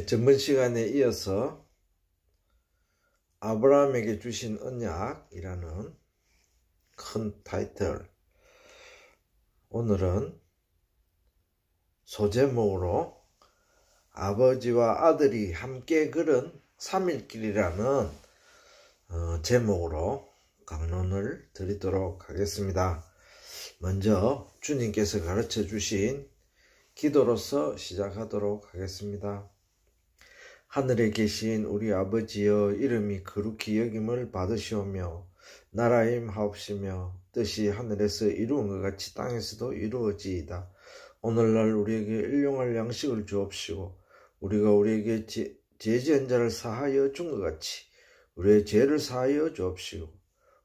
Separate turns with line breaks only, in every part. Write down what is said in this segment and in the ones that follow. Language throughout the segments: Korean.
전번 시간에 이어서 아브라함에게 주신 언약이라는 큰 타이틀, 오늘은 소제목으로 아버지와 아들이 함께 걸은 3일길이라는 제목으로 강론을 드리도록 하겠습니다. 먼저 주님께서 가르쳐 주신 기도로서 시작하도록 하겠습니다. 하늘에 계신 우리 아버지여, 이름이 거룩히 여김을 받으시오며 나라임 하옵시며 뜻이 하늘에서 이루은 것 같이 땅에서도 이루어지이다. 오늘날 우리에게 일용할 양식을 주옵시고 우리가 우리에게 죄지은 자를 사하여 준 것 같이 우리의 죄를 사하여 주옵시고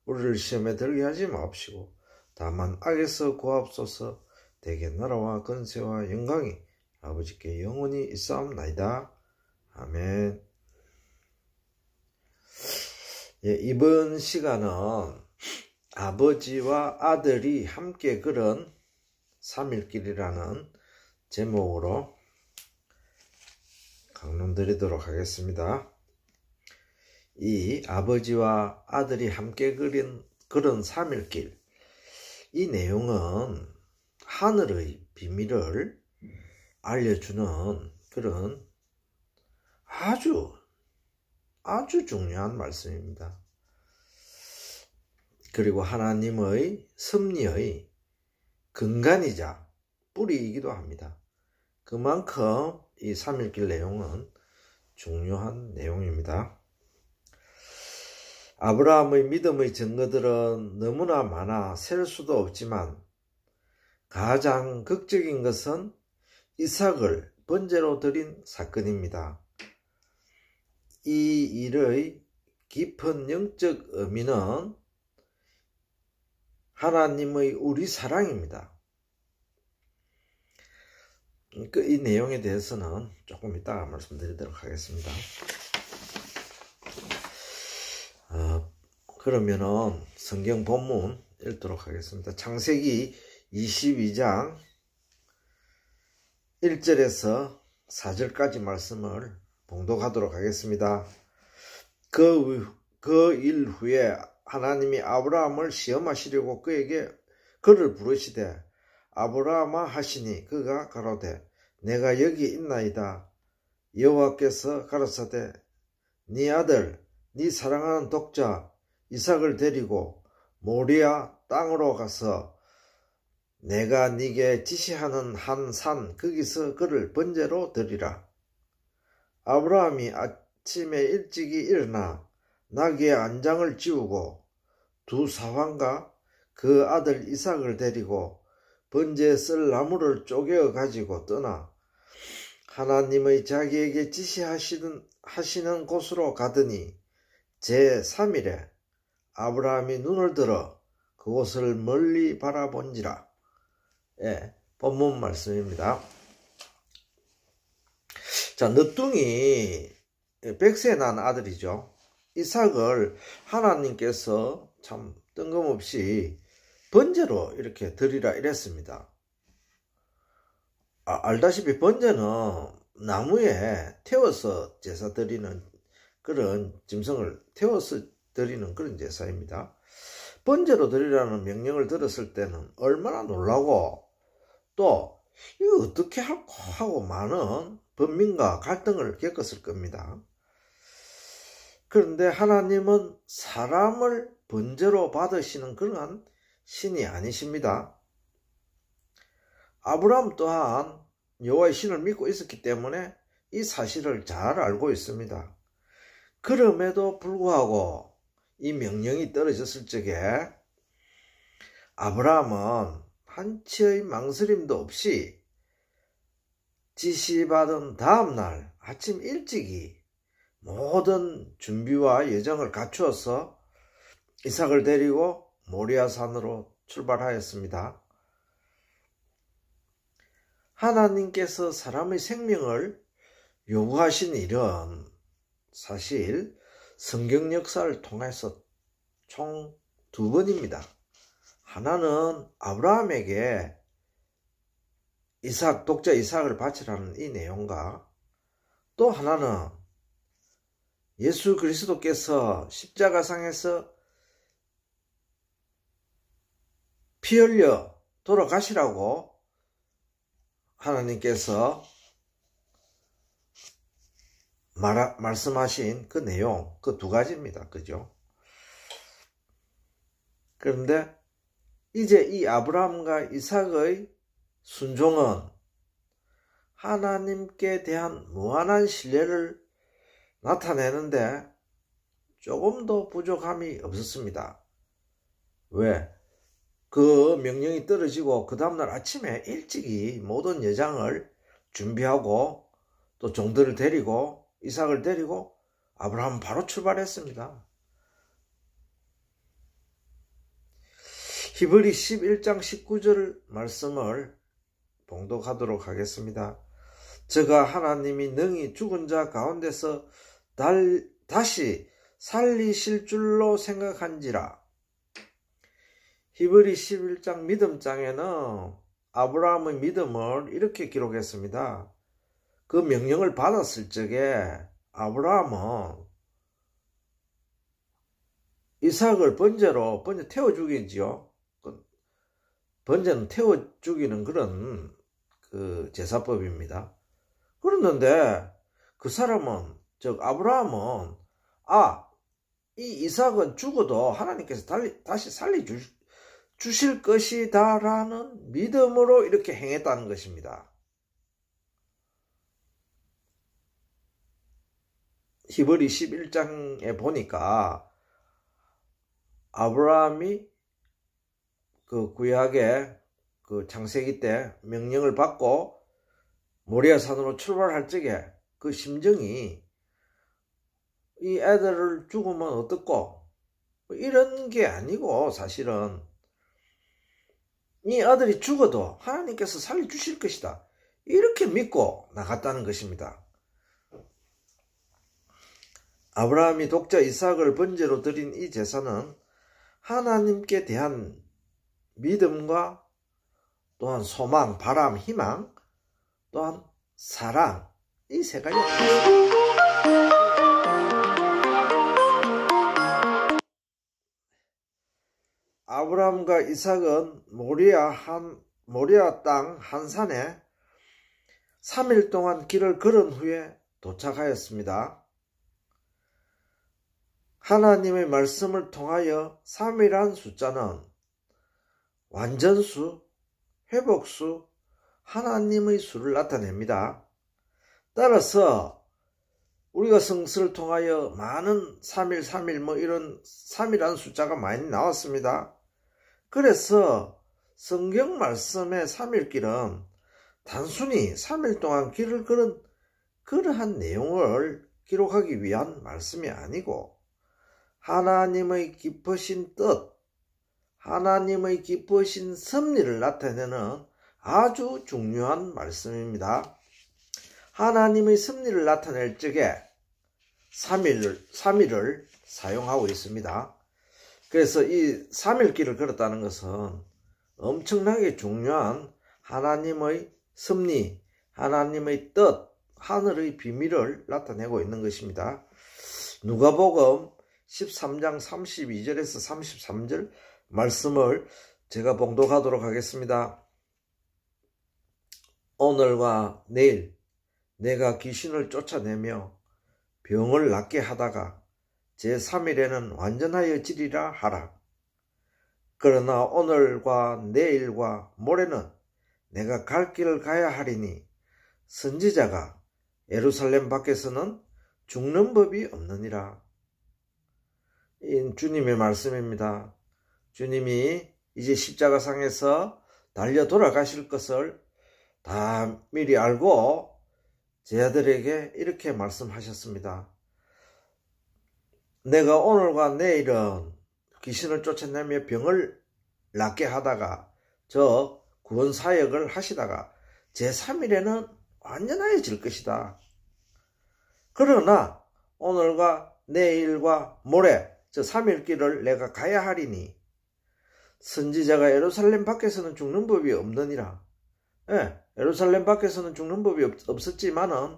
우리를 시험에 들게 하지 마옵시고 다만 악에서 구하옵소서. 대개 나라와 권세와 영광이 아버지께 영원히 있사옵나이다. 아멘. 이번 시간은 아버지와 아들이 함께 걸은 3일길이라는 제목으로 강론 드리도록 하겠습니다. 이 아버지와 아들이 함께 걸은 3일길, 이 내용은 하늘의 비밀을 알려주는 그런 아주 중요한 말씀입니다. 그리고 하나님의 섭리의 근간이자 뿌리이기도 합니다. 그만큼 이 3일길 내용은 중요한 내용입니다. 아브라함의 믿음의 증거들은 너무나 많아 셀 수도 없지만 가장 극적인 것은 이삭을 번제로 드린 사건입니다. 이 일의 깊은 영적 의미는 하나님의 우리 사랑입니다. 이 내용에 대해서는 조금 이따가 말씀드리도록 하겠습니다. 그러면은 성경 본문 읽도록 하겠습니다. 창세기 22장 1절에서 4절까지 말씀을 봉독하도록 하겠습니다. 그 일 후에 하나님이 아브라함을 시험하시려고 그를 부르시되 아브라함아 하시니 그가 가로되 내가 여기 있나이다. 여호와께서 가라사대 네 아들 네 사랑하는 독자 이삭을 데리고 모리아 땅으로 가서 내가 네게 지시하는 한 산 거기서 그를 번제로 드리라. 아브라함이 아침에 일찍이 일어나 나귀의 안장을 지우고 두 사환과 그 아들 이삭을 데리고 번제에 쓸 나무를 쪼개어 가지고 떠나 하나님의 자기에게 지시하시는 곳으로 가더니 제3일에 아브라함이 눈을 들어 그곳을 멀리 바라본지라. 본문 말씀입니다. 자, 늦둥이 100세 난 아들이죠. 이삭을 하나님께서 참 뜬금없이 번제로 이렇게 드리라 이랬습니다. 알다시피 번제는 나무에 태워서 제사 드리는 그런 짐승을 태워서 드리는 그런 제사입니다. 번제로 드리라는 명령을 들었을 때는 얼마나 놀라고 또 이거 어떻게 할까 하고 많은 번민과 갈등을 겪었을 겁니다. 그런데 하나님은 사람을 번제로 받으시는 그러한 신이 아니십니다. 아브라함 또한 여호와의 신을 믿고 있었기 때문에 이 사실을 잘 알고 있습니다. 그럼에도 불구하고 이 명령이 떨어졌을 적에 아브라함은 한치의 망설임도 없이 지시받은 다음날 아침 일찍이 모든 준비와 예정을 갖추어서 이삭을 데리고 모리아산으로 출발하였습니다. 하나님께서 사람의 생명을 요구하신 일은 사실 성경 역사를 통해서 총 2번입니다. 하나는 아브라함에게 독자 이삭을 바치라는 이 내용과 또 하나는 예수 그리스도께서 십자가상에서 피 흘려 돌아가시라고 하나님께서 말씀하신 그 내용, 그 두 가지입니다. 그죠? 그런데 이제 이 아브라함과 이삭의 순종은 하나님께 대한 무한한 신뢰를 나타내는데 조금도 부족함이 없었습니다. 왜? 그 명령이 떨어지고 그 다음날 아침에 일찍이 모든 예장을 준비하고 또 종들을 데리고 이삭을 데리고 아브라함은 바로 출발했습니다. 히브리 11장 19절 말씀을 봉독하도록 하겠습니다. 저가 하나님이 능히 죽은 자 가운데서 다시 살리실 줄로 생각한지라. 히브리 11장 믿음장에는 아브라함의 믿음을 이렇게 기록했습니다. 그 명령을 받았을 적에 아브라함은 이삭을 번제 태워 죽이지요. 번제는 태워 죽이는 그런 그 제사법입니다. 그랬는데 그 사람은, 즉 아브라함은 이 이삭은 죽어도 하나님께서 다시 살려주실 것이다 라는 믿음으로 이렇게 행했다는 것입니다. 히브리 11장에 보니까 아브라함이 그 구약의 그 창세기 때 명령을 받고 모리아 산으로 출발할 적에 그 심정이 이 애들을 죽으면 어떻고 이런 게 아니고, 사실은 이 아들이 죽어도 하나님께서 살려주실 것이다 이렇게 믿고 나갔다는 것입니다. 아브라함이 독자 이삭을 번제로 드린 이 제사는 하나님께 대한 믿음과 또한 소망, 바람, 희망, 또한 사랑, 이 세 가지. 아브라함과 이삭은 모리아 땅 한 산에 3일 동안 길을 걸은 후에 도착하였습니다. 하나님의 말씀을 통하여 3이란 숫자는 완전수, 회복수, 하나님의 수를 나타냅니다. 따라서 우리가 성서를 통하여 많은 3일, 3일 이런 3이라는 숫자가 많이 나왔습니다. 그래서 성경 말씀의 3일길은 단순히 3일 동안 길을 걸은 그러한 내용을 기록하기 위한 말씀이 아니고, 하나님의 깊으신 뜻, 하나님의 깊으신 섭리를 나타내는 아주 중요한 말씀입니다. 하나님의 섭리를 나타낼 적에 3일을 사용하고 있습니다. 그래서 이 3일길을 걸었다는 것은 엄청나게 중요한 하나님의 섭리, 하나님의 뜻, 하늘의 비밀을 나타내고 있는 것입니다. 누가복음 13장 32절에서 33절 말씀을 제가 봉독하도록 하겠습니다. 오늘과 내일 내가 귀신을 쫓아내며 병을 낫게 하다가 제3일에는 완전하여 지리라 하라. 그러나 오늘과 내일과 모레는 내가 갈 길을 가야 하리니 선지자가 예루살렘 밖에서는 죽는 법이 없느니라. 이 주님의 말씀입니다. 주님이 이제 십자가상에서 달려 돌아가실 것을 다 미리 알고 제 아들에게 이렇게 말씀하셨습니다. 내가 오늘과 내일은 귀신을 쫓아내며 병을 낫게 하다가 저 구원 사역을 하시다가 제3일에는 완전하여질 것이다. 그러나 오늘과 내일과 모레 저 3일 길을 내가 가야 하리니 선지자가 예루살렘 밖에서는 죽는 법이 없느니라. 예루살렘 밖에서는 죽는 법이 없었지만은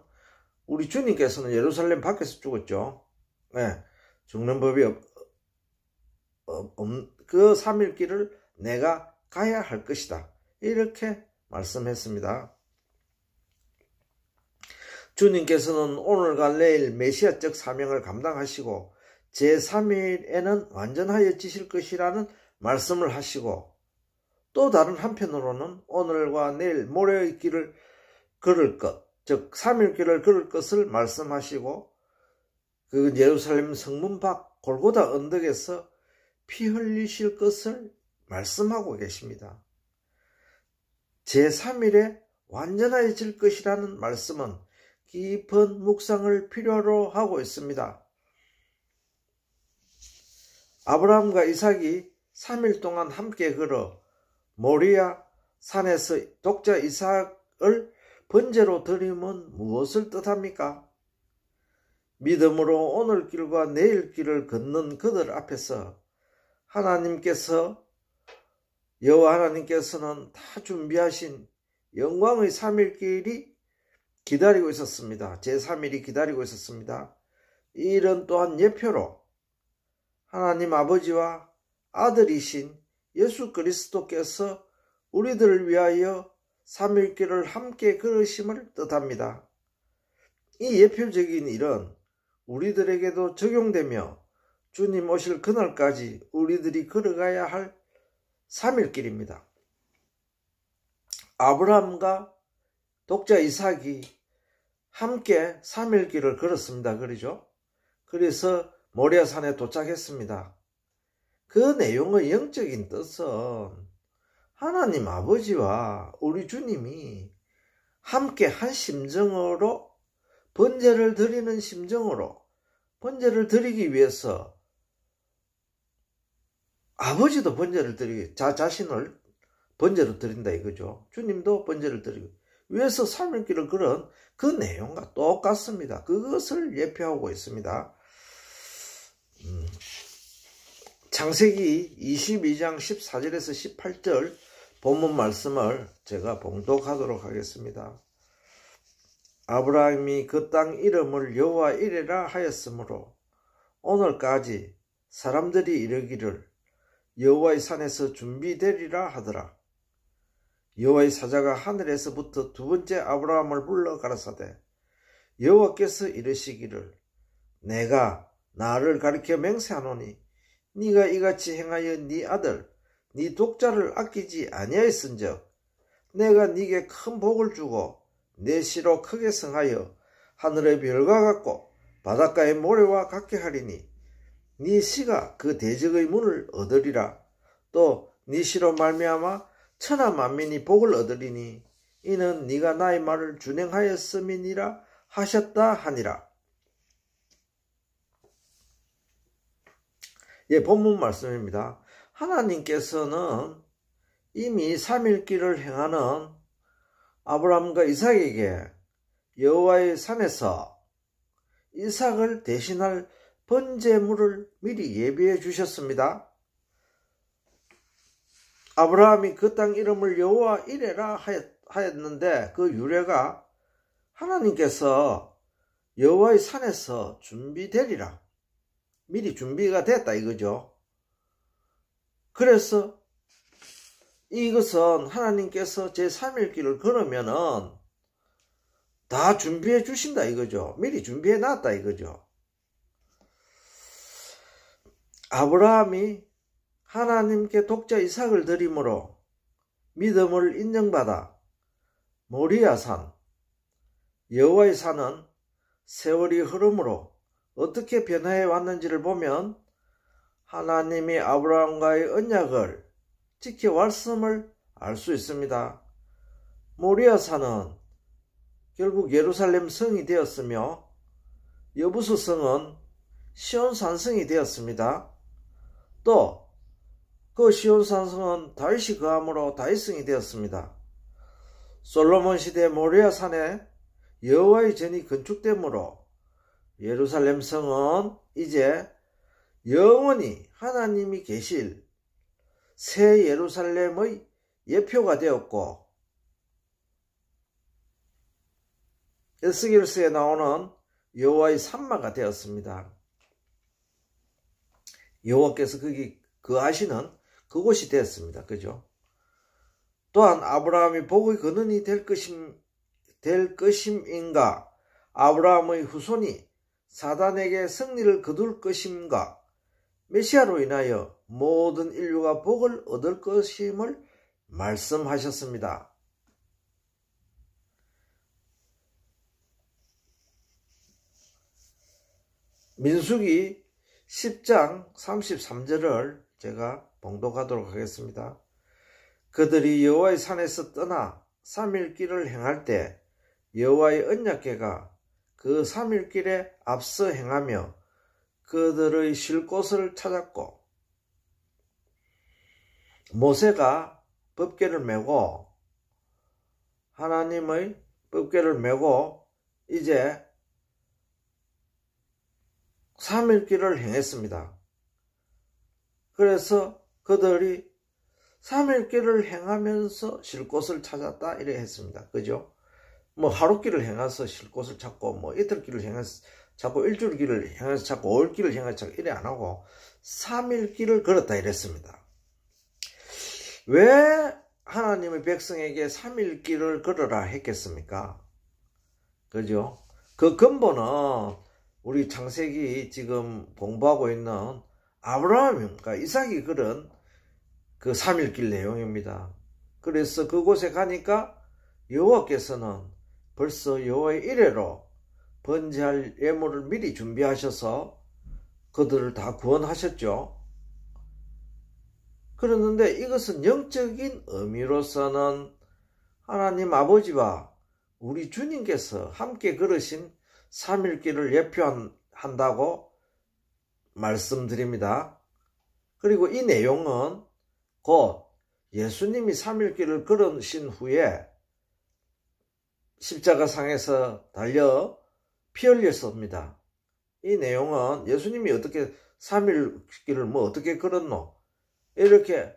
우리 주님께서는 예루살렘 밖에서 죽었죠. 네, 죽는 법이 그 3일 길을 내가 가야 할 것이다. 이렇게 말씀했습니다. 주님께서는 오늘과 내일 메시아적 사명을 감당하시고 제3일에는 완전하여지실 것이라는 말씀을 하시고, 또 다른 한편으로는 오늘과 내일 모레의 길을 걸을 것, 즉 3일 길을 걸을 것을 말씀하시고, 그 예루살렘 성문 밖 골고다 언덕에서 피 흘리실 것을 말씀하고 계십니다. 제3일에 완전해질 것이라는 말씀은 깊은 묵상을 필요로 하고 있습니다. 아브라함과 이삭이 3일 동안 함께 걸어 모리아 산에서 독자 이삭을 번제로 드림은 무엇을 뜻합니까? 믿음으로 오늘 길과 내일 길을 걷는 그들 앞에서 여호와 하나님께서는 다 준비하신 영광의 3일 길이 기다리고 있었습니다. 제3일이 기다리고 있었습니다. 이 일은 또한 예표로 하나님 아버지와 아들이신 예수 그리스도께서 우리들을 위하여 3일 길을 함께 걸으심을 뜻합니다. 이 예표적인 일은 우리들에게도 적용되며 주님 오실 그날까지 우리들이 걸어가야 할 3일 길입니다. 아브라함과 독자 이삭이 함께 3일 길을 걸었습니다. 그러죠? 그래서 모리아산에 도착했습니다. 그 내용의 영적인 뜻은 하나님 아버지와 우리 주님이 함께 한 심정으로 번제를 드리는 심정으로 번제를 드리기 위해서 아버지도 번제를 드리기 자신을 번제로 드린다 이거죠. 주님도 번제를 드리기 위해서 3일 길을 걸은 그 내용과 똑같습니다. 그것을 예표하고 있습니다. 창세기 22장 14절에서 18절 본문 말씀을 제가 봉독하도록 하겠습니다. 아브라함이 그 땅 이름을 여호와 이레라 하였으므로 오늘까지 사람들이 이르기를 여호와의 산에서 준비되리라 하더라. 여호와의 사자가 하늘에서부터 두 번째 아브라함을 불러 가라사대 여호와께서 이르시기를 내가 나를 가리켜 맹세하노니 네가 이같이 행하여 네 아들 네 독자를 아끼지 아니하였은즉 내가 네게 큰 복을 주고 내 시로 크게 성하여 하늘의 별과 같고 바닷가의 모래와 같게 하리니 네 시가 그 대적의 문을 얻으리라. 또 네 시로 말미암아 천하 만민이 복을 얻으리니 이는 네가 나의 말을 준행하였음이니라 하셨다 하니라. 본문 말씀입니다. 하나님께서는 이미 3일 길을 행하는 아브라함과 이삭에게 여호와의 산에서 이삭을 대신할 번제물을 미리 예비해 주셨습니다. 아브라함이 그 땅 이름을 여호와 이레라 하였는데 그 유래가 하나님께서 여호와의 산에서 준비되리라. 미리 준비가 됐다 이거죠. 그래서 이것은 하나님께서 제3일 길을 걸으면은 다 준비해 주신다 이거죠. 미리 준비해 놨다 이거죠. 아브라함이 하나님께 독자 이삭을 드림으로 믿음을 인정받아 모리아산, 여호와의 산은 세월이 흐름으로 어떻게 변화해 왔는지를 보면 하나님이 아브라함과의 언약을 지켜왔음을 알 수 있습니다. 모리아산은 결국 예루살렘 성이 되었으며 여부수 성은 시온산성이 되었습니다. 또 그 시온산성은 다윗이 거함으로 다윗성이 되었습니다. 솔로몬 시대 모리아산에 여호와의 전이 건축되므로 예루살렘 성은 이제 영원히 하나님이 계실 새 예루살렘의 예표가 되었고 에스겔서에 나오는 여호와의 산마가 되었습니다. 여호와께서 거기 거하시는 그곳이 되었습니다. 그죠? 또한 아브라함이 복의 근원이 될 것임인가, 아브라함의 후손이 사단에게 승리를 거둘 것임가, 메시아로 인하여 모든 인류가 복을 얻을 것임을 말씀하셨습니다. 민수기 10장 33절을 제가 봉독하도록 하겠습니다. 그들이 여호와의 산에서 떠나 3일 길을 행할 때 여호와의 언약궤가 그 3일 길에 앞서 행하며 그들의 쉴 곳을 찾았고, 모세가 법궤를 메고 하나님의 법궤를 메고 이제 3일 길을 행했습니다. 그래서 그들이 3일 길을 행하면서 쉴 곳을 찾았다 이래 했습니다. 그죠? 뭐 하루 길을 행해서 쉴 곳을 찾고, 뭐 이틀 길을 행해서 찾고, 일주일 길을 행해서 찾고, 5일 길을 행해서 찾고 이래 안 하고 3일 길을 걸었다 이랬습니다. 왜 하나님의 백성에게 3일 길을 걸으라 했겠습니까? 그죠? 그 근본은 우리 창세기 지금 공부하고 있는 아브라함과 이삭이 걸은 그 3일 길 내용입니다. 그래서 그곳에 가니까 여호와께서는 벌써 여호와의 이레로 번제할 예물을 미리 준비하셔서 그들을 다 구원하셨죠. 그러는데 이것은 영적인 의미로서는 하나님 아버지와 우리 주님께서 함께 걸으신 3일길을 예표한다고 말씀드립니다. 그리고 이 내용은 곧 예수님이 3일길을 걸으신 후에 십자가상에서 달려 피 흘렸습니다. 이 내용은 예수님이 어떻게 3일길을 어떻게 걸었노? 이렇게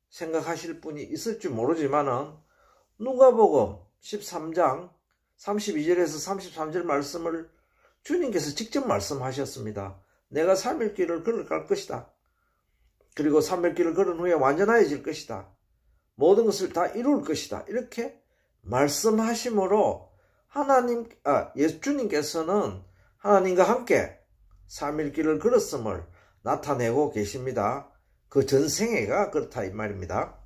생각하실 분이 있을지 모르지만은 누가복음 13장 32절에서 33절 말씀을 주님께서 직접 말씀하셨습니다. 내가 3일길을 걸어갈 것이다. 그리고 3일길을 걸은 후에 완전해질 것이다. 모든 것을 다 이룰 것이다. 이렇게 말씀하심으로 주님께서는 하나님과 함께 3일길을 걸었음을 나타내고 계십니다. 그 전생애가 그렇다 이 말입니다.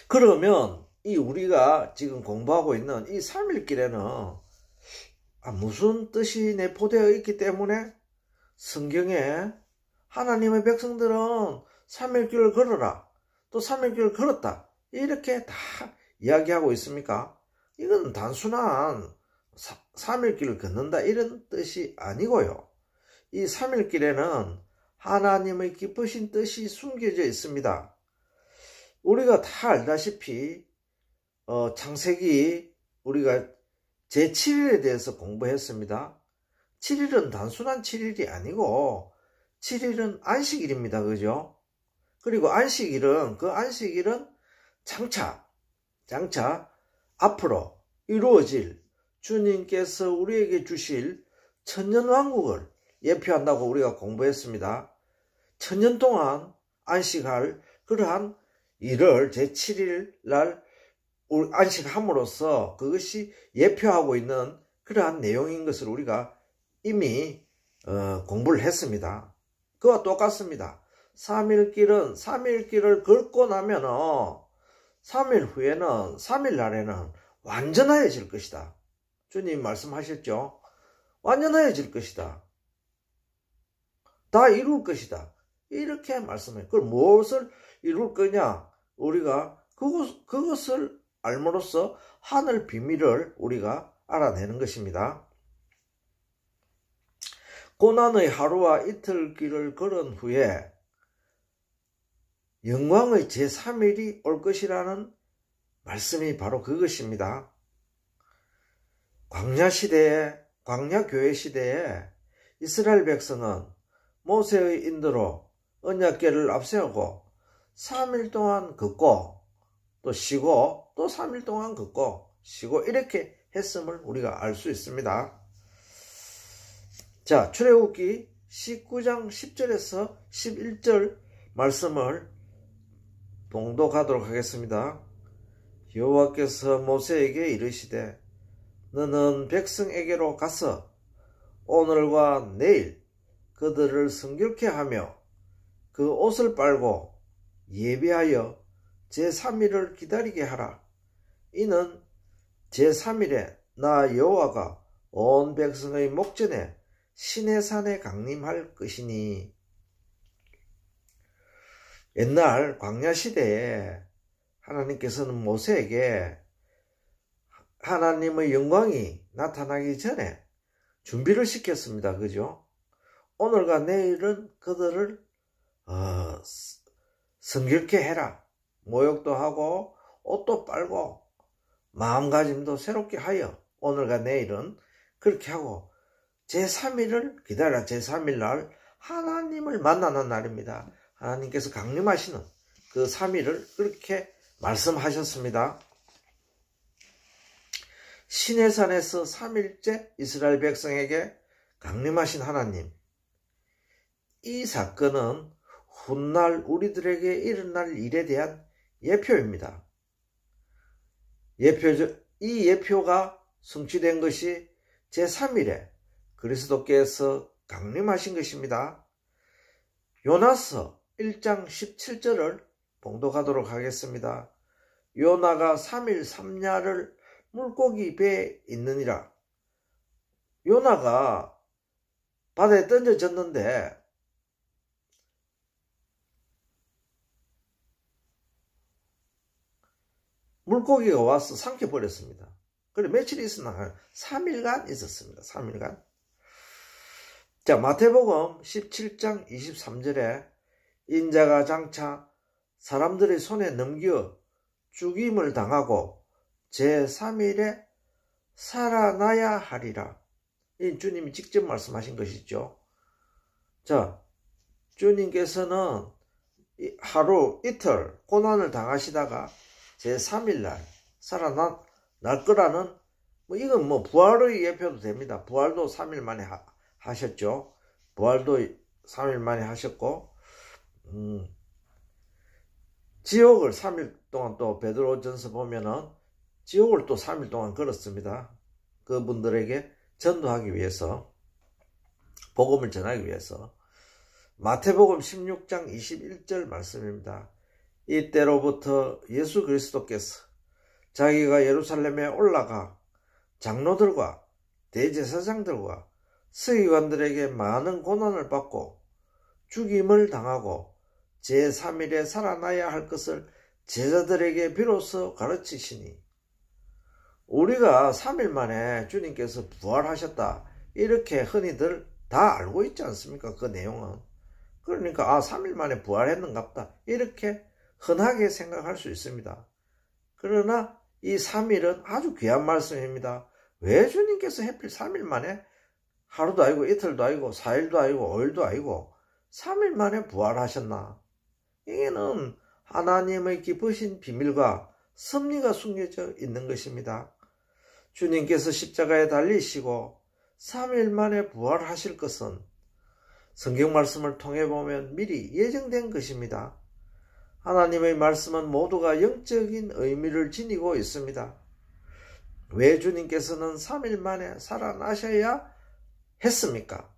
그러면 이 우리가 지금 공부하고 있는 이 3일길에는 무슨 뜻이 내포되어 있기 때문에 성경에 하나님의 백성들은 3일길을 걸어라, 또 3일길을 걸었다 이렇게 다 이야기하고 있습니까? 이건 단순한 3일길을 걷는다 이런 뜻이 아니고요. 이 3일길에는 하나님의 기쁘신 뜻이 숨겨져 있습니다. 우리가 다 알다시피 창세기 우리가 제7일에 대해서 공부했습니다. 7일은 단순한 7일이 아니고 7일은 안식일입니다. 그죠? 그리고 안식일은 장차 앞으로 이루어질 주님께서 우리에게 주실 천년왕국을 예표한다고 우리가 공부했습니다. 천년 동안 안식할 그러한 일을 제7일 날 안식함으로써 그것이 예표하고 있는 그러한 내용인 것을 우리가 이미 공부를 했습니다. 그와 똑같습니다. 3일길을 걷고 나면 3일 후에는 3일 날에는 완전해질 것이다. 주님 말씀하셨죠. 완전해질 것이다. 다 이룰 것이다. 이렇게 말씀해요. 그걸 무엇을 이룰 거냐? 우리가 그것을 알므로써 하늘 비밀을 우리가 알아내는 것입니다. 고난의 하루와 이틀 길을 걸은 후에 영광의 제3일이 올 것이라는 말씀이 바로 그것입니다. 광야교회 시대에 이스라엘 백성은 모세의 인도로 언약궤를 앞세우고 3일 동안 걷고 또 쉬고 또 3일 동안 걷고 쉬고 이렇게 했음을 우리가 알 수 있습니다. 자, 출애굽기 19장 10절에서 11절 말씀을 봉독하도록 하겠습니다. 여호와께서 모세에게 이르시되 너는 백성에게로 가서 오늘과 내일 그들을 성결케 하며 그 옷을 빨고 예비하여 제3일을 기다리게 하라. 이는 제3일에 나 여호와가 온 백성의 목전에 시내산에 강림할 것이니. 옛날 광야 시대에 하나님께서는 모세에게 하나님의 영광이 나타나기 전에 준비를 시켰습니다. 그죠? 오늘과 내일은 그들을 성결케 해라. 모욕도 하고 옷도 빨고 마음가짐도 새롭게 하여 오늘과 내일은 그렇게 하고 제3일을 기다려. 제3일 날 하나님을 만나는 날입니다. 하나님께서 강림하시는 그 3일을 그렇게 말씀하셨습니다. 시내산에서 3일째 이스라엘 백성에게 강림하신 하나님. 이 사건은 훗날 우리들에게 일어날 일에 대한 예표입니다. 이 예표가 성취된 것이 제3일에 그리스도께서 강림하신 것입니다. 요나서 1장 17절을 봉독하도록 하겠습니다. 요나가 3일 3야를 물고기 배에 있느니라. 요나가 바다에 던져졌는데 물고기가 와서 삼켜버렸습니다. 그래 며칠 있었나? 3일간 있었습니다. 3일간. 자, 마태복음 17장 23절에 인자가 장차 사람들의 손에 넘겨 죽임을 당하고 제3일에 살아나야 하리라. 이 주님이 직접 말씀하신 것이죠. 자, 주님께서는 하루 이틀 고난을 당하시다가 제3일 날 살아날 거라는 이건 부활의 예표도 됩니다. 부활도 3일 만에 하셨죠. 부활도 3일 만에 하셨고 지옥을 3일 동안 또 베드로전서 보면은 지옥을 또 3일 동안 걸었습니다. 그분들에게 전도하기 위해서, 복음을 전하기 위해서. 마태복음 16장 21절 말씀입니다. 이때로부터 예수 그리스도께서 자기가 예루살렘에 올라가 장로들과 대제사장들과 서기관들에게 많은 고난을 받고 죽임을 당하고 제3일에 살아나야 할 것을 제자들에게 비로소 가르치시니. 우리가 3일 만에 주님께서 부활하셨다 이렇게 흔히들 다 알고 있지 않습니까? 그 내용은. 그러니까 3일 만에 부활했는갑다 이렇게 흔하게 생각할 수 있습니다. 그러나 이 3일은 아주 귀한 말씀입니다. 왜 주님께서 하필 3일 만에, 하루도 아니고 이틀도 아니고 4일도 아니고 5일도 아니고 3일 만에 부활하셨나? 이게는 하나님의 깊으신 비밀과 섭리가 숨겨져 있는 것입니다. 주님께서 십자가에 달리시고 3일 만에 부활하실 것은 성경 말씀을 통해 보면 미리 예정된 것입니다. 하나님의 말씀은 모두가 영적인 의미를 지니고 있습니다. 왜 주님께서는 3일 만에 살아나셔야 했습니까?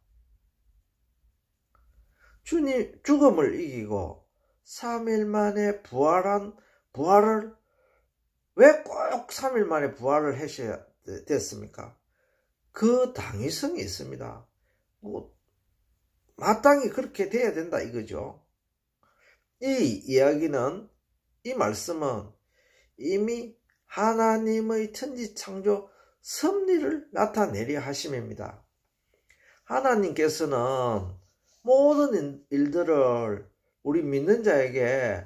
주님 죽음을 이기고 3일 만에 부활을 왜 꼭 3일 만에 부활을 하셔야 됐습니까? 그 당위성이 있습니다. 마땅히 그렇게 돼야 된다 이거죠. 이 말씀은 이미 하나님의 천지창조 섭리를 나타내려 하심입니다. 하나님께서는 모든 일들을 우리 믿는 자에게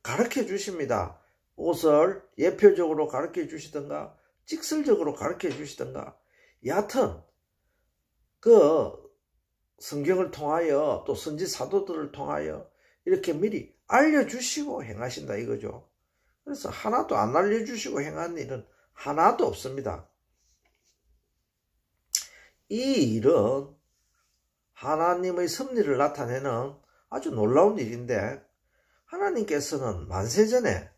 가르쳐 주십니다. 옷을 예표적으로 가르쳐 주시든가 직설적으로 가르쳐 주시든가 여하튼 그 성경을 통하여 또 선지 사도들을 통하여 이렇게 미리 알려주시고 행하신다 이거죠. 그래서 하나도 안 알려주시고 행한 일은 하나도 없습니다. 이 일은 하나님의 섭리를 나타내는 아주 놀라운 일인데, 하나님께서는 만세전에,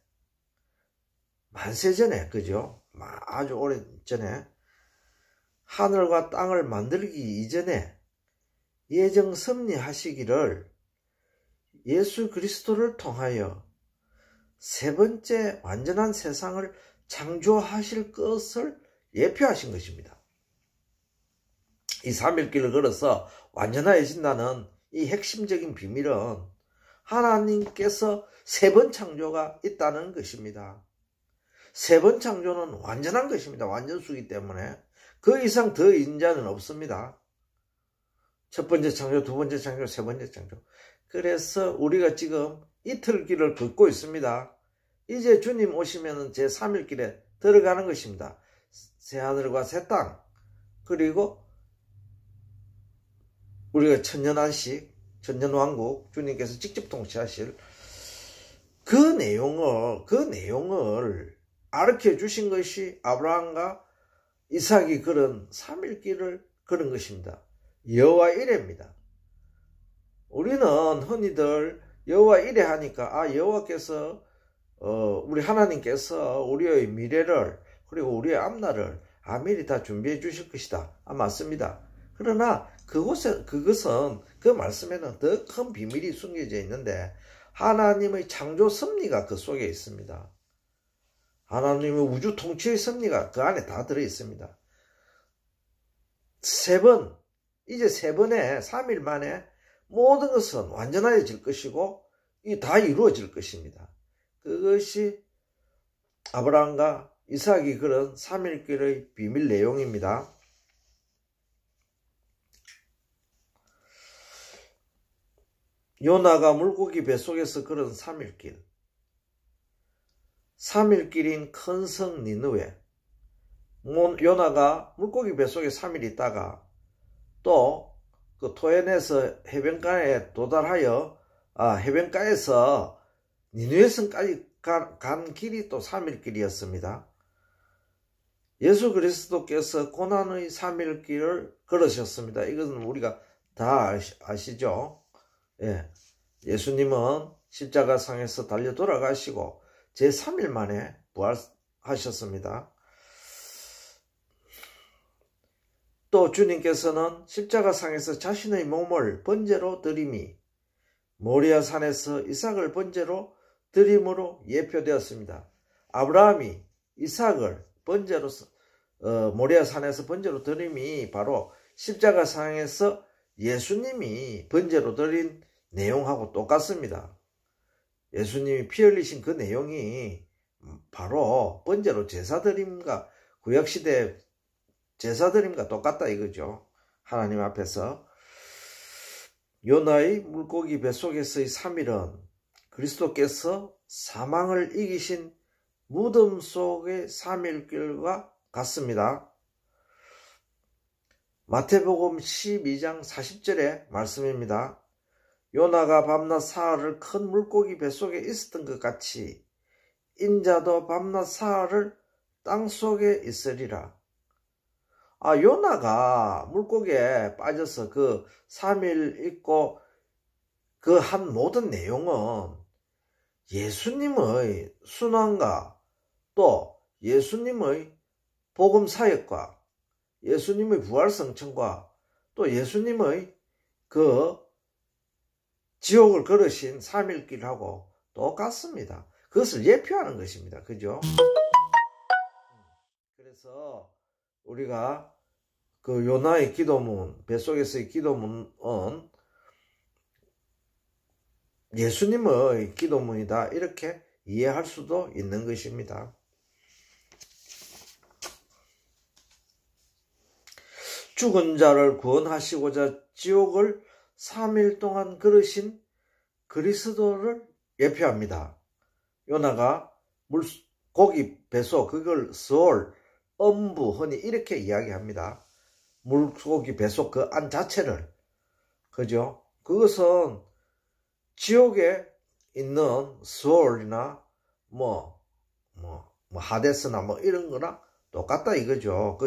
그죠? 아주 오래전에 하늘과 땅을 만들기 이전에 예정 섭리하시기를 예수 그리스도를 통하여 세 번째 완전한 세상을 창조하실 것을 예표하신 것입니다. 이 3일길을 걸어서 완전하여진다는 이 핵심적인 비밀은 하나님께서 세 번 창조가 있다는 것입니다. 세 번 창조는 완전한 것입니다. 완전수이기 때문에 그 이상 더 인자는 없습니다. 첫 번째 창조, 두 번째 창조, 세 번째 창조. 그래서 우리가 지금 이틀길을 걷고 있습니다. 이제 주님 오시면 제 3일길에 들어가는 것입니다. 새 하늘과 새 땅, 그리고 우리가 천년안식, 천년왕국, 주님께서 직접 통치하실 그 내용을 가르쳐 주신 것이 아브라함과 이삭이 걸은 3일길을 걸은 것입니다. 여호와 이레입니다. 우리는 흔히들 여호와 이레 하니까 여호와께서 우리 하나님께서 우리의 미래를 그리고 우리의 앞날을 미리 다 준비해 주실 것이다. 맞습니다. 그러나 그것은 그 말씀에는 더 큰 비밀이 숨겨져 있는데 하나님의 창조 섭리가 그 속에 있습니다. 하나님의 우주 통치의 섭리가 그 안에 다 들어 있습니다. 이제 세 번에 3일 만에 모든 것은 완전하여질 것이고 다 이루어질 것입니다. 그것이 아브라함과 이삭이 그런 3일길의 비밀 내용입니다. 요나가 물고기 뱃속에서 걸은 3일길. 3일길인 큰 성 니느웨. 요나가 물고기 뱃속에 3일 있다가 또 그 토엔에서 해변가에 도달하여 해변가에서 니느웨 성까지 간 길이 또 3일길이었습니다. 예수 그리스도께서 고난의 3일길을 걸으셨습니다. 이것은 우리가 다 아시죠? 예수님은 십자가상에서 달려 돌아가시고 제3일 만에 부활하셨습니다. 또 주님께서는 십자가상에서 자신의 몸을 번제로 드림이 모리아 산에서 이삭을 번제로 드림으로 예표되었습니다. 아브라함이 이삭을 번제로 모리아 산에서 번제로 드림이 바로 십자가상에서 예수님이 번제로 드린 내용하고 똑같습니다. 예수님이 피 흘리신 그 내용이 바로 번제로 제사드림과 구약시대 제사드림과 똑같다 이거죠. 하나님 앞에서. 요나의 물고기 뱃속에서의 3일은 그리스도께서 사망을 이기신 무덤 속의 3일길과 같습니다. 마태복음 12장 40절의 말씀입니다. 요나가 밤낮 사흘을 큰 물고기 뱃속에 있었던 것 같이 인자도 밤낮 사흘을 땅속에 있으리라. 요나가 물고기에 빠져서 그 3일 있고 그 한 모든 내용은 예수님의 순환과 또 예수님의 복음 사역과 예수님의 부활 성천과 또 예수님의 그 지옥을 걸으신 3일길하고 똑같습니다. 그것을 예표하는 것입니다. 그죠? 그래서 우리가 그 요나의 기도문, 뱃속에서의 기도문은 예수님의 기도문이다. 이렇게 이해할 수도 있는 것입니다. 죽은 자를 구원하시고자 지옥을 3일 동안 걸으신 그리스도를 예표합니다. 요나가 물고기 뱃속, 그걸 서울, 엄부, 흔히 이렇게 이야기합니다. 물고기 뱃속 그 안 자체를. 그죠? 그것은 지옥에 있는 서울이나 하데스나 이런 거나 똑같다 이거죠.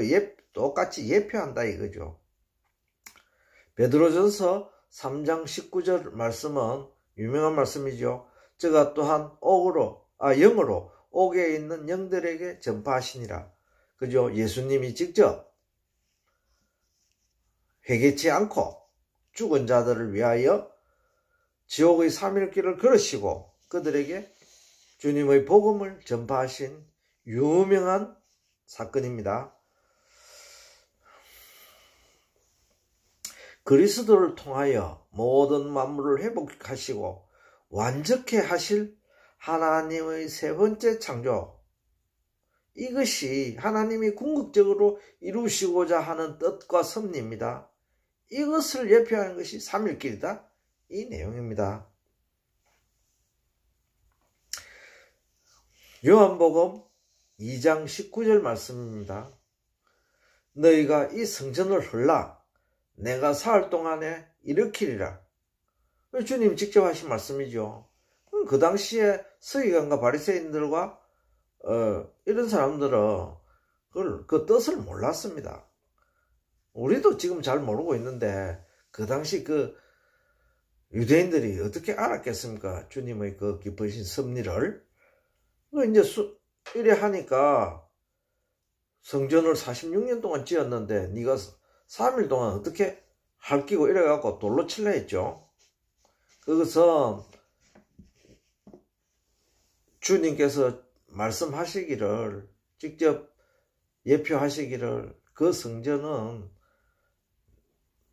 똑같이 예표한다 이거죠. 베드로전서 3장 19절 말씀은 유명한 말씀이죠. 저가 또한 영으로 옥에 있는 영들에게 전파하시니라. 그죠? 예수님이 직접 회개치 않고 죽은 자들을 위하여 지옥의 3일길을 걸으시고 그들에게 주님의 복음을 전파하신 유명한 사건입니다. 그리스도를 통하여 모든 만물을 회복하시고 완전케 하실 하나님의 세 번째 창조, 이것이 하나님이 궁극적으로 이루시고자 하는 뜻과 섭리입니다. 이것을 예표하는 것이 3일길이다, 이 내용입니다. 요한복음 2장 19절 말씀입니다. 너희가 이 성전을 헐라 내가 사흘 동안에 일으키리라. 주님 직접 하신 말씀이죠. 그 당시에 서기관과 바리새인들과 이런 사람들은 그 뜻을 몰랐습니다. 우리도 지금 잘 모르고 있는데 그 당시 그 유대인들이 어떻게 알았겠습니까? 주님의 그 깊으신 섭리를. 이제 이래 하니까 성전을 46년 동안 지었는데 네가 3일 동안 어떻게 할끼고 이래갖고 돌로 칠라 했죠. 그것은 주님께서 말씀하시기를, 직접 예표하시기를 그 성전은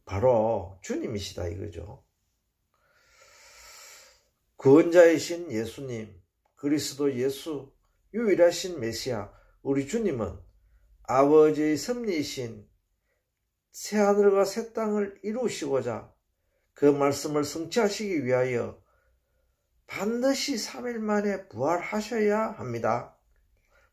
바로 주님이시다 이거죠. 구원자이신 예수님, 그리스도 예수, 유일하신 메시아, 우리 주님은 아버지의 섭리이신 새하늘과 새 땅을 이루시고자 그 말씀을 성취하시기 위하여 반드시 3일 만에 부활하셔야 합니다.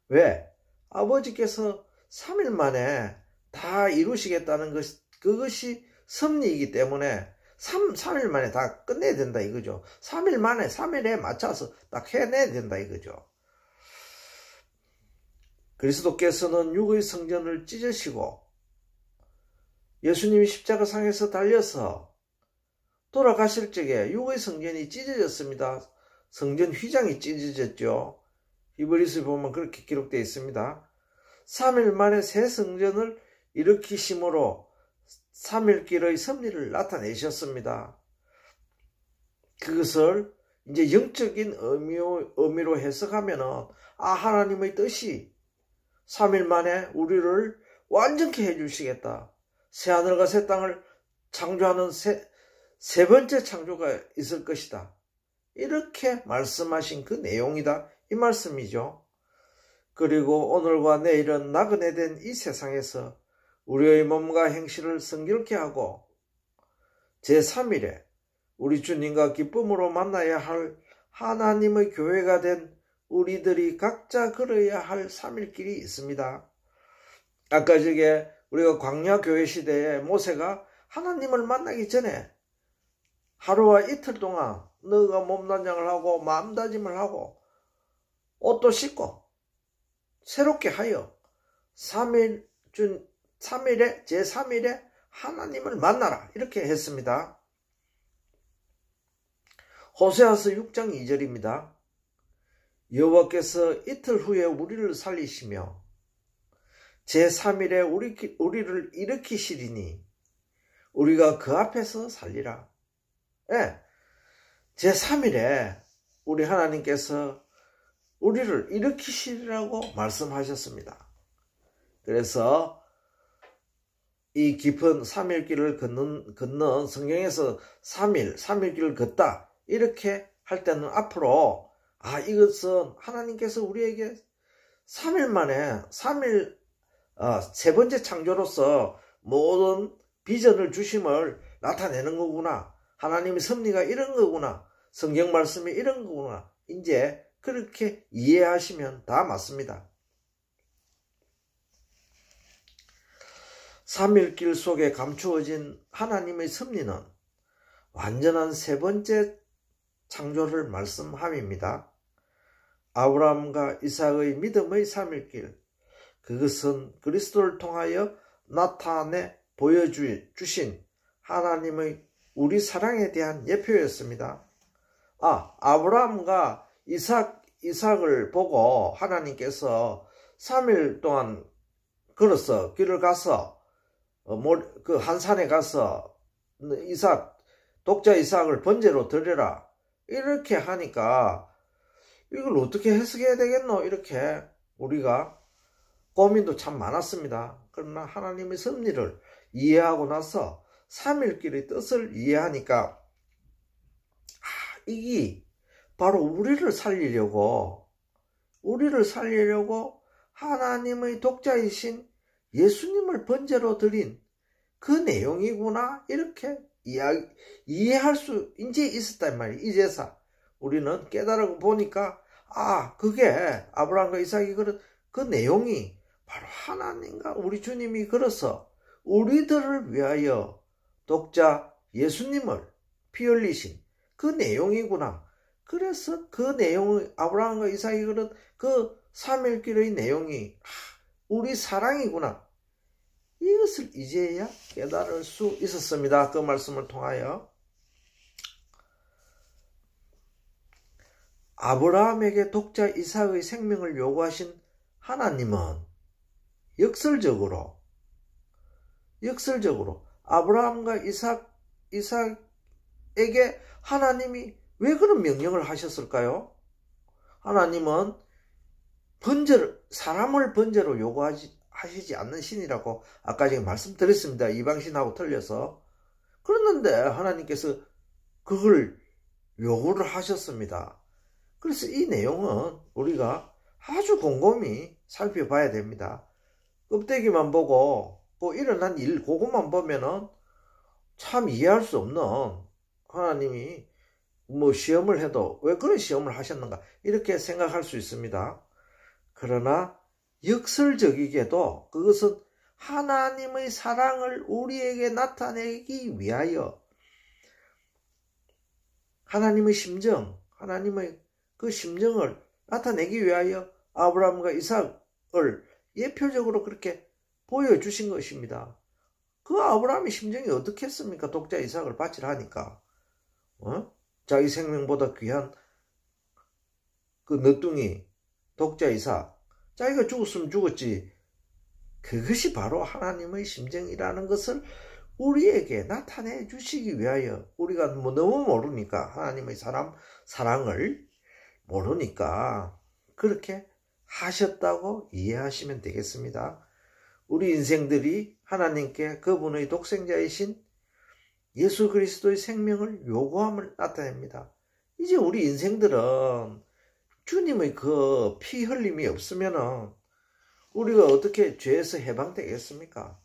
왜? 아버지께서 3일 만에 다 이루시겠다는 그것이 섭리이기 때문에 3일 만에 다 끝내야 된다 이거죠. 3일 만에 3일에 맞춰서 딱 해내야 된다 이거죠. 그리스도께서는 육의 성전을 찢으시고 예수님이 십자가상에서 달려서 돌아가실 적에 육의 성전이 찢어졌습니다. 성전 휘장이 찢어졌죠. 히브리서에 보면 그렇게 기록되어 있습니다. 3일 만에 새 성전을 일으키심으로 3일길의 섭리를 나타내셨습니다. 그것을 이제 영적인 의미로 해석하면은 하나님의 뜻이 3일 만에 우리를 완전케 해주시겠다. 새하늘과 새 땅을 창조하는 세 번째 창조가 있을 것이다. 이렇게 말씀하신 그 내용이다 이 말씀이죠. 그리고 오늘과 내일은 나그네 된 이 세상에서 우리의 몸과 행실을 성결케 하고 제3일에 우리 주님과 기쁨으로 만나야 할 하나님의 교회가 된 우리들이 각자 걸어야 할 3일길이 있습니다. 아까 저게 우리가 광야 교회 시대에 모세가 하나님을 만나기 전에 하루와 이틀 동안 너가 몸단장을 하고 마음다짐을 하고 옷도 씻고 새롭게 하여 3일에 제3일에 하나님을 만나라 이렇게 했습니다. 호세아서 6장 2절입니다. 여호와께서 이틀 후에 우리를 살리시며 제3일에 우리를 일으키시리니 우리가 그 앞에서 살리라. 예, 제3일에 우리 하나님께서 우리를 일으키시리라고 말씀하셨습니다. 그래서 이 깊은 3일길을 걷는 성경에서 3일길을 걷다 이렇게 할 때는 앞으로 이것은 하나님께서 우리에게 3일 만에 세 번째 창조로서 모든 비전을 주심을 나타내는 거구나. 하나님의 섭리가 이런 거구나. 성경 말씀이 이런 거구나. 이제 그렇게 이해하시면 다 맞습니다. 3일길 속에 감추어진 하나님의 섭리는 완전한 세 번째 창조를 말씀함입니다. 아브라함과 이삭의 믿음의 3일길, 그것은 그리스도를 통하여 나타내 보여주신 하나님의 우리 사랑에 대한 예표였습니다. 아브라함과 이삭을 보고 하나님께서 3일 동안 걸어서 길을 가서 그 한 산에 가서 독자 이삭을 번제로 드려라 이렇게 하니까 이걸 어떻게 해석해야 되겠노? 이렇게 우리가 고민도 참 많았습니다. 그러나 하나님의 섭리를 이해하고 나서 3일길의 뜻을 이해하니까 이게 바로 우리를 살리려고 하나님의 독자이신 예수님을 번제로 드린 그 내용이구나 이렇게 이해할 수 이제 있었단 말이에요. 이제서 우리는 깨달아 보니까 그게 아브라함과 이삭이 그런 그 내용이 바로 하나님과 우리 주님이 걸어서 우리들을 위하여 독자 예수님을 피 흘리신 그 내용이구나. 그래서 그 내용의 아브라함과 이삭이 그런 그 3일길의 내용이 우리 사랑이구나. 이것을 이제야 깨달을 수 있었습니다. 그 말씀을 통하여. 아브라함에게 독자 이삭의 생명을 요구하신 하나님은 역설적으로 아브라함과 이삭에게 하나님이 왜 그런 명령을 하셨을까요? 하나님은 사람을 번제로 요구하시지 않는 신이라고 아까 제가 말씀드렸습니다. 이방신하고 틀려서. 그랬는데 하나님께서 그걸 요구를 하셨습니다. 그래서 이 내용은 우리가 아주 곰곰이 살펴봐야 됩니다. 껍데기만 보고 일어난 일 그것만 보면은 참 이해할 수 없는 하나님이 시험을 해도 왜 그런 시험을 하셨는가 이렇게 생각할 수 있습니다. 그러나 역설적이게도 그것은 하나님의 사랑을 우리에게 나타내기 위하여 하나님의 그 심정을 나타내기 위하여 아브라함과 이삭을 예표적으로 그렇게 보여주신 것입니다. 그 아브라함의 심정이 어떻겠습니까? 독자 이삭을 바치라 하니까 자기 생명보다 귀한 그 너뚱이 독자 이삭, 자기가 죽었으면 죽었지. 그것이 바로 하나님의 심정이라는 것을 우리에게 나타내 주시기 위하여 우리가 너무 모르니까 하나님의 사랑을 모르니까 그렇게 하셨다고 이해하시면 되겠습니다. 우리 인생들이 하나님께 그분의 독생자이신 예수 그리스도의 생명을 요구함을 나타냅니다. 이제 우리 인생들은 주님의 그 피 흘림이 없으면 우리가 어떻게 죄에서 해방되겠습니까?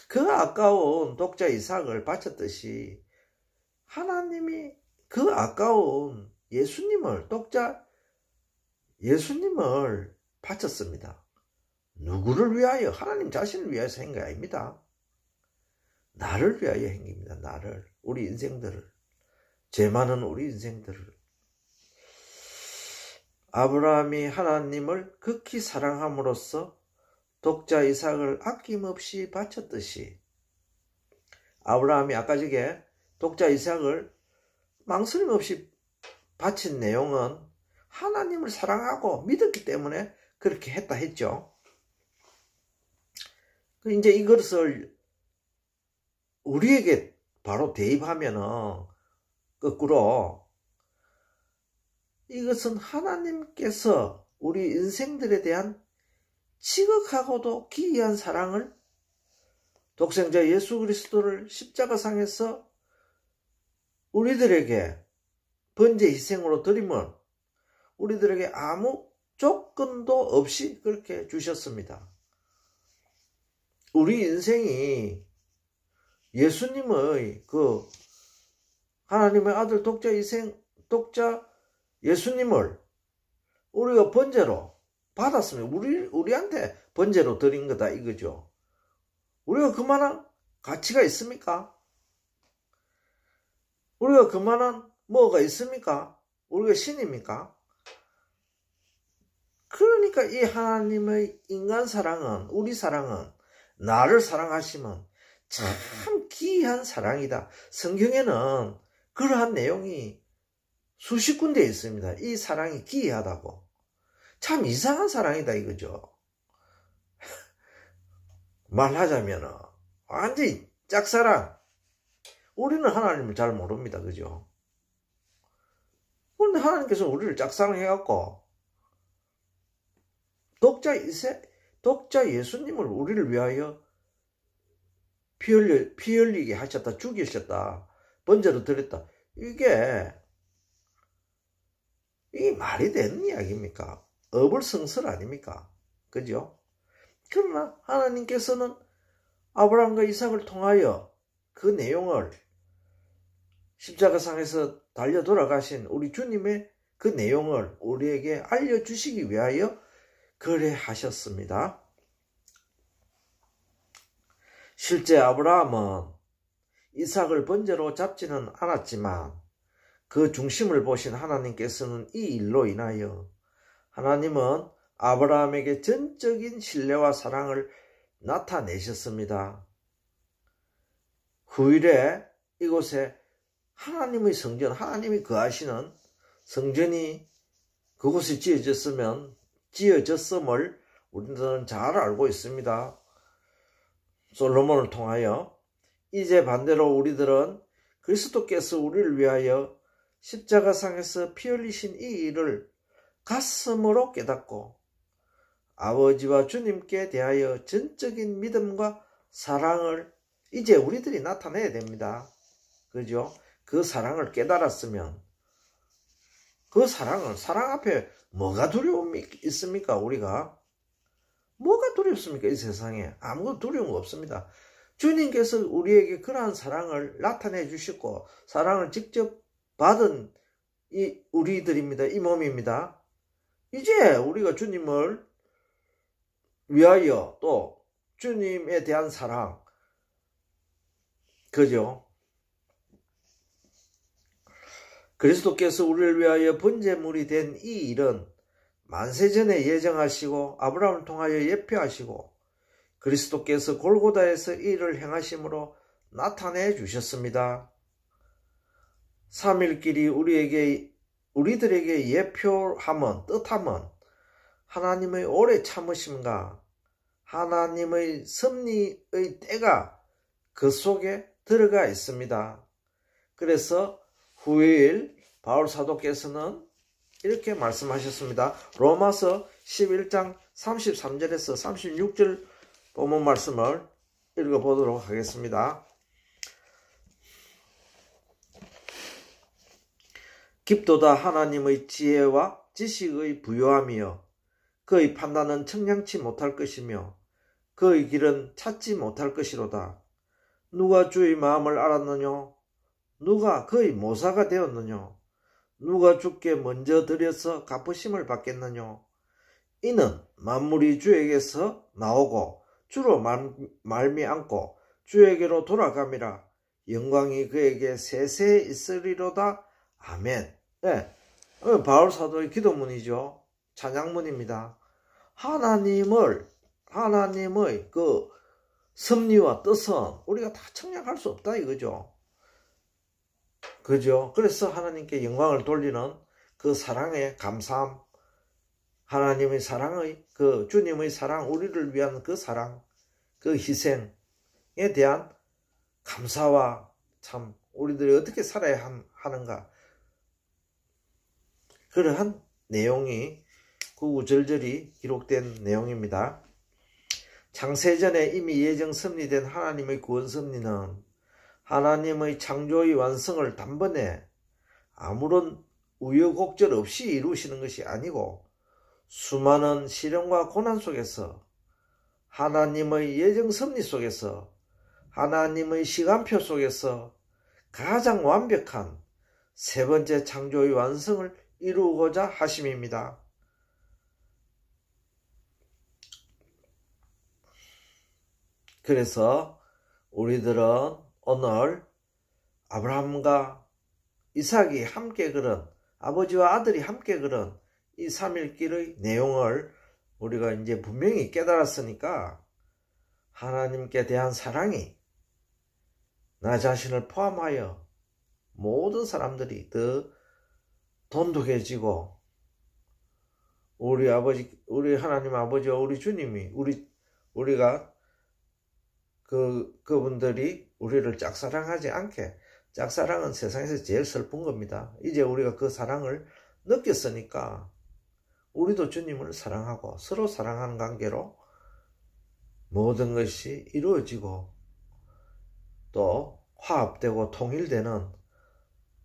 그 아까운 독자 이삭을 바쳤듯이 하나님이 그 아까운 예수님을 바쳤습니다. 누구를 위하여? 하나님 자신을 위해서 한 게 아닙니다. 나를 위하여 한 겁니다. 나를, 우리 인생들을, 죄 많은 우리 인생들을. 아브라함이 하나님을 극히 사랑함으로써 독자 이삭을 아낌없이 바쳤듯이 아브라함이 아까 저게 독자 이삭을 망설임 없이 바친 내용은 하나님을 사랑하고 믿었기 때문에 그렇게 했다 했죠. 이제 이것을 우리에게 바로 대입하면은 거꾸로 이것은 하나님께서 우리 인생들에 대한 지극하고도 기이한 사랑을 독생자 예수 그리스도를 십자가상에서 우리들에게 번제 희생으로 드리면 우리들에게 아무 조건도 없이 그렇게 주셨습니다. 우리 인생이 예수님의 그 하나님의 아들 독자 예수님을 우리가 번제로 받았으면 우리한테 번제로 드린 거다 이거죠. 우리가 그만한 가치가 있습니까? 우리가 그만한 뭐가 있습니까? 우리가 신입니까? 그러니까 이 하나님의 인간 사랑은, 우리 사랑은 나를 사랑하시면 참 기이한 사랑이다. 성경에는 그러한 내용이 수십 군데 있습니다. 이 사랑이 기이하다고. 참 이상한 사랑이다 이거죠. 말하자면 완전히 짝사랑. 우리는 하나님을 잘 모릅니다. 그죠? 그런데 하나님께서 우리를 짝사랑해갖고 독자 예수님을 우리를 위하여 피 흘리게 하셨다. 죽이셨다. 번제로 드렸다. 이게 말이 되는 이야기입니까? 어불성설 아닙니까? 그죠? 그러나 하나님께서는 아브라함과 이삭을 통하여 그 내용을 십자가상에서 달려 돌아가신 우리 주님의 그 내용을 우리에게 알려주시기 위하여 그래 하셨습니다. 실제 아브라함은 이삭을 번제로 잡지는 않았지만 그 중심을 보신 하나님께서는 이 일로 인하여 하나님은 아브라함에게 전적인 신뢰와 사랑을 나타내셨습니다. 후일에 이곳에 하나님의 성전, 하나님이 거하시는 성전이 그곳에 지어졌음을 우리들은 잘 알고 있습니다. 솔로몬을 통하여. 이제 반대로 우리들은 그리스도께서 우리를 위하여 십자가상에서 피 흘리신 이 일을 가슴으로 깨닫고 아버지와 주님께 대하여 전적인 믿음과 사랑을 이제 우리들이 나타내야 됩니다. 그죠? 그 사랑을 깨달았으면 그 사랑 앞에 뭐가 두려움이 있습니까? 우리가 뭐가 두렵습니까? 이 세상에 아무것도 두려운 거 없습니다. 주님께서 우리에게 그러한 사랑을 나타내 주시고 사랑을 직접 받은 이 우리들입니다. 이 몸입니다. 이제 우리가 주님을 위하여 또 주님에 대한 사랑, 그죠? 그리스도께서 우리를 위하여 번제물이 된 이 일은 만세전에 예정하시고 아브라함을 통하여 예표하시고 그리스도께서 골고다에서 이 일을 행하심으로 나타내 주셨습니다. 삼일길이 우리들에게 예표함은 뜻함은 하나님의 오래 참으심과 하나님의 섭리의 때가 그 속에 들어가 있습니다. 그래서 후일 바울 사도께서는 이렇게 말씀하셨습니다. 로마서 11장 33절에서 36절 본문 말씀을 읽어보도록 하겠습니다. 깊도다 하나님의 지혜와 지식의 부요함이여 그의 판단은 청량치 못할 것이며 그의 길은 찾지 못할 것이로다. 누가 주의 마음을 알았느냐? 누가 그의 모사가 되었느냐? 누가 주께 먼저 드려서 갚으심을 받겠느냐? 이는 만물이 주에게서 나오고 주로 말미암고 주에게로 돌아감이라. 영광이 그에게 세세에 있으리로다. 아멘. 네, 바울 사도의 기도문이죠. 찬양문입니다. 하나님의 그 섭리와 뜻은 우리가 다 청량할 수 없다 이거죠. 그죠? 그래서 하나님께 영광을 돌리는 그 사랑의 감사함, 하나님의 사랑의 그 주님의 사랑, 우리를 위한 그 사랑, 그 희생에 대한 감사와 참 우리들이 어떻게 살아야 하는가, 그러한 내용이 구구절절히 기록된 내용입니다. 창세전에 이미 예정 섭리된 하나님의 구원 섭리는 하나님의 창조의 완성을 단번에 아무런 우여곡절 없이 이루시는 것이 아니고 수많은 시련과 고난 속에서 하나님의 예정 섭리 속에서 하나님의 시간표 속에서 가장 완벽한 세 번째 창조의 완성을 이루고자 하심입니다. 그래서 우리들은 오늘 아브라함과 이삭이 함께 걸은, 아버지와 아들이 함께 걸은 이 삼일길의 내용을 우리가 이제 분명히 깨달았으니까 하나님께 대한 사랑이 나 자신을 포함하여 모든 사람들이 더 돈독해지고 우리 아버지, 우리 하나님 아버지와 우리 주님이 우리가 그분들이 우리를 짝사랑하지 않게, 짝사랑은 세상에서 제일 슬픈 겁니다. 이제 우리가 그 사랑을 느꼈으니까 우리도 주님을 사랑하고 서로 사랑하는 관계로 모든 것이 이루어지고 또 화합되고 통일되는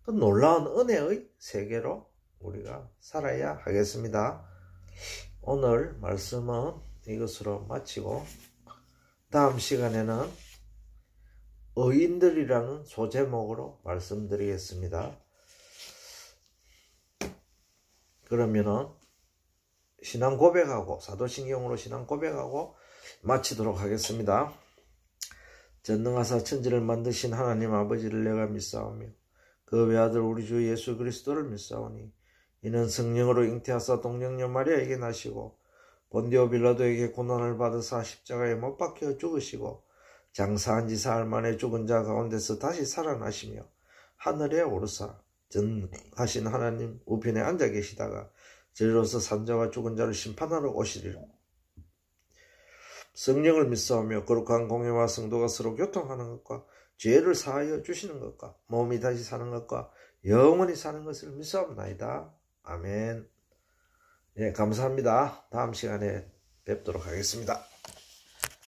그 놀라운 은혜의 세계로 우리가 살아야 하겠습니다. 오늘 말씀은 이것으로 마치고 다음 시간에는 의인들이라는 소제목으로 말씀드리겠습니다. 그러면은 신앙 고백하고 사도신경으로 신앙 고백하고 마치도록 하겠습니다. 전능하사 천지를 만드신 하나님 아버지를 내가 믿사오며 그 외아들 우리 주 예수 그리스도를 믿사오니 이는 성령으로 잉태하사 동정녀 마리아에게 나시고 본디오 빌라도에게 고난을 받으사 십자가에 못 박혀 죽으시고 장사한 지 사흘 만에 죽은 자 가운데서 다시 살아나시며 하늘에 오르사 전하신 하나님 우편에 앉아 계시다가 저리로서 산자와 죽은 자를 심판하러 오시리라. 성령을 믿사오며 거룩한 공예와 성도가 서로 교통하는 것과 죄를 사하여 주시는 것과 몸이 다시 사는 것과 영원히 사는 것을 믿사옵나이다. 아멘. 예, 감사합니다. 다음 시간에 뵙도록 하겠습니다.